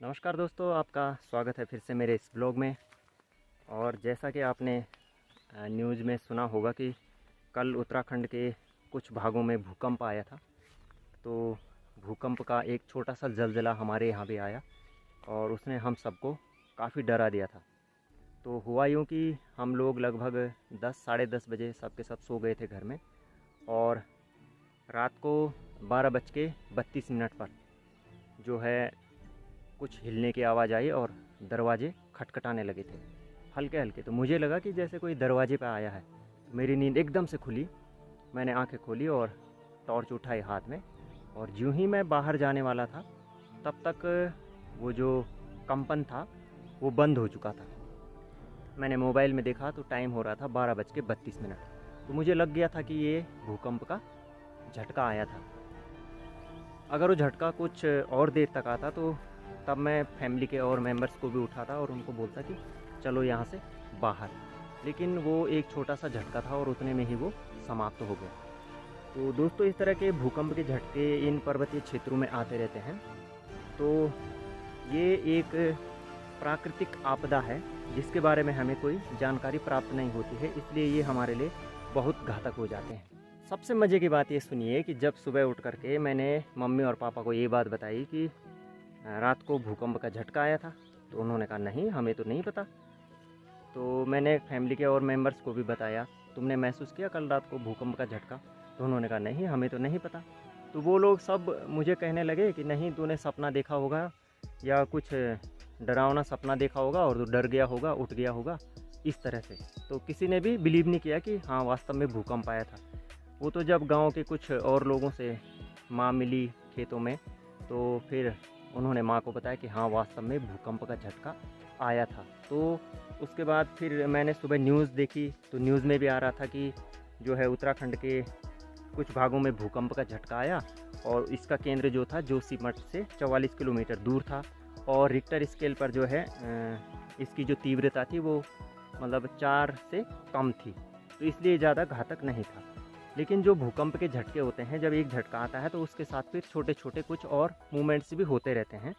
नमस्कार दोस्तों, आपका स्वागत है फिर से मेरे इस ब्लॉग में। और जैसा कि आपने न्यूज़ में सुना होगा कि कल उत्तराखंड के कुछ भागों में भूकंप आया था। तो भूकंप का एक छोटा सा ज़लज़ला हमारे यहाँ भी आया और उसने हम सबको काफ़ी डरा दिया था। तो हुआ यूँ कि हम लोग लगभग 10 साढ़े 10 बजे सब के सब सो गए थे घर में, और रात को 12:32 पर जो है कुछ हिलने की आवाज़ आई और दरवाजे खटखटाने लगे थे हल्के हल्के। तो मुझे लगा कि जैसे कोई दरवाजे पे आया है। मेरी नींद एकदम से खुली, मैंने आंखें खोली और टॉर्च उठाई हाथ में, और यूँ ही मैं बाहर जाने वाला था तब तक वो जो कंपन था वो बंद हो चुका था। मैंने मोबाइल में देखा तो टाइम हो रहा था 12:32। तो मुझे लग गया था कि ये भूकंप का झटका आया था। अगर वो झटका कुछ और देर तक आता तो तब मैं फैमिली के और मेंबर्स को भी उठाता और उनको बोलता कि चलो यहाँ से बाहर। लेकिन वो एक छोटा सा झटका था और उतने में ही वो समाप्त हो गया। तो दोस्तों, इस तरह के भूकंप के झटके इन पर्वतीय क्षेत्रों में आते रहते हैं। तो ये एक प्राकृतिक आपदा है जिसके बारे में हमें कोई जानकारी प्राप्त नहीं होती है, इसलिए ये हमारे लिए बहुत घातक हो जाते हैं। सबसे मज़े की बात ये सुनिए कि जब सुबह उठ करके मैंने मम्मी और पापा को ये बात बताई कि रात को भूकंप का झटका आया था, तो उन्होंने कहा नहीं, हमें तो नहीं पता। तो मैंने फैमिली के और मेंबर्स को भी बताया, तुमने महसूस किया कल रात को भूकंप का झटका? तो उन्होंने कहा नहीं, हमें तो नहीं पता। तो वो लोग सब मुझे कहने लगे कि नहीं, तूने सपना देखा होगा या कुछ डरावना सपना देखा होगा और तो डर गया होगा, उठ गया होगा, इस तरह से। तो किसी ने भी बिलीव नहीं किया कि हाँ वास्तव में भूकंप आया था। वो तो जब गांव के कुछ और लोगों से माँ मिली खेतों में, तो फिर उन्होंने माँ को बताया कि हाँ वास्तव में भूकंप का झटका आया था। तो उसके बाद फिर मैंने सुबह न्यूज़ देखी तो न्यूज़ में भी आ रहा था कि जो है उत्तराखंड के कुछ भागों में भूकंप का झटका आया, और इसका केंद्र जो था जोशीमठ से 44 किलोमीटर दूर था, और रिक्टर स्केल पर जो है इसकी जो तीव्रता थी वो मतलब 4 से कम थी, तो इसलिए ज़्यादा घातक नहीं था। लेकिन जो भूकंप के झटके होते हैं, जब एक झटका आता है तो उसके साथ फिर छोटे छोटे कुछ और मूवमेंट्स भी होते रहते हैं।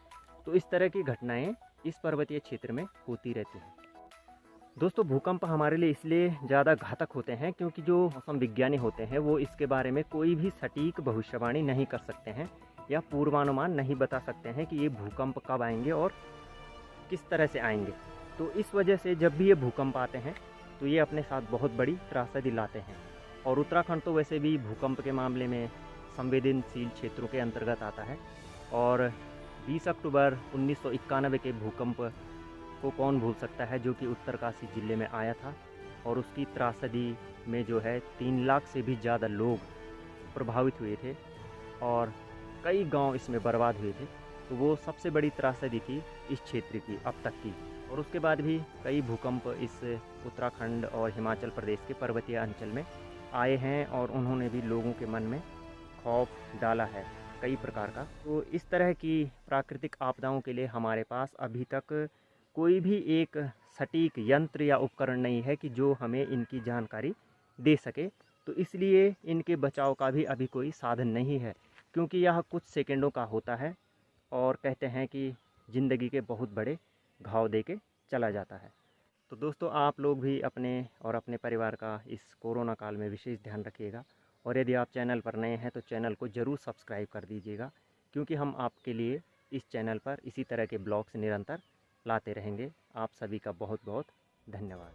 तो इस तरह की घटनाएं इस पर्वतीय क्षेत्र में होती रहती हैं। दोस्तों, भूकंप हमारे लिए इसलिए ज़्यादा घातक होते हैं क्योंकि जो मौसम विज्ञानी होते हैं वो इसके बारे में कोई भी सटीक भविष्यवाणी नहीं कर सकते हैं या पूर्वानुमान नहीं बता सकते हैं कि ये भूकंप कब आएंगे और किस तरह से आएंगे। तो इस वजह से जब भी ये भूकंप आते हैं तो ये अपने साथ बहुत बड़ी त्रासदी लाते हैं। और उत्तराखंड तो वैसे भी भूकंप के मामले में संवेदनशील क्षेत्रों के अंतर्गत आता है। और 20 अक्टूबर 1991 के भूकंप को कौन भूल सकता है, जो कि उत्तरकाशी ज़िले में आया था, और उसकी त्रासदी में जो है 3 लाख से भी ज़्यादा लोग प्रभावित हुए थे और कई गांव इसमें बर्बाद हुए थे। तो वो सबसे बड़ी त्रासदी थी इस क्षेत्र की अब तक की। और उसके बाद भी कई भूकंप इस उत्तराखंड और हिमाचल प्रदेश के पर्वतीय अंचल में आए हैं और उन्होंने भी लोगों के मन में खौफ डाला है कई प्रकार का। तो इस तरह की प्राकृतिक आपदाओं के लिए हमारे पास अभी तक कोई भी एक सटीक यंत्र या उपकरण नहीं है कि जो हमें इनकी जानकारी दे सके। तो इसलिए इनके बचाव का भी अभी कोई साधन नहीं है, क्योंकि यह कुछ सेकंडों का होता है और कहते हैं कि ज़िंदगी के बहुत बड़े घाव दे के चला जाता है। तो दोस्तों, आप लोग भी अपने और अपने परिवार का इस कोरोना काल में विशेष ध्यान रखिएगा। और यदि आप चैनल पर नए हैं तो चैनल को ज़रूर सब्सक्राइब कर दीजिएगा, क्योंकि हम आपके लिए इस चैनल पर इसी तरह के ब्लॉग्स निरंतर लाते रहेंगे। आप सभी का बहुत बहुत धन्यवाद।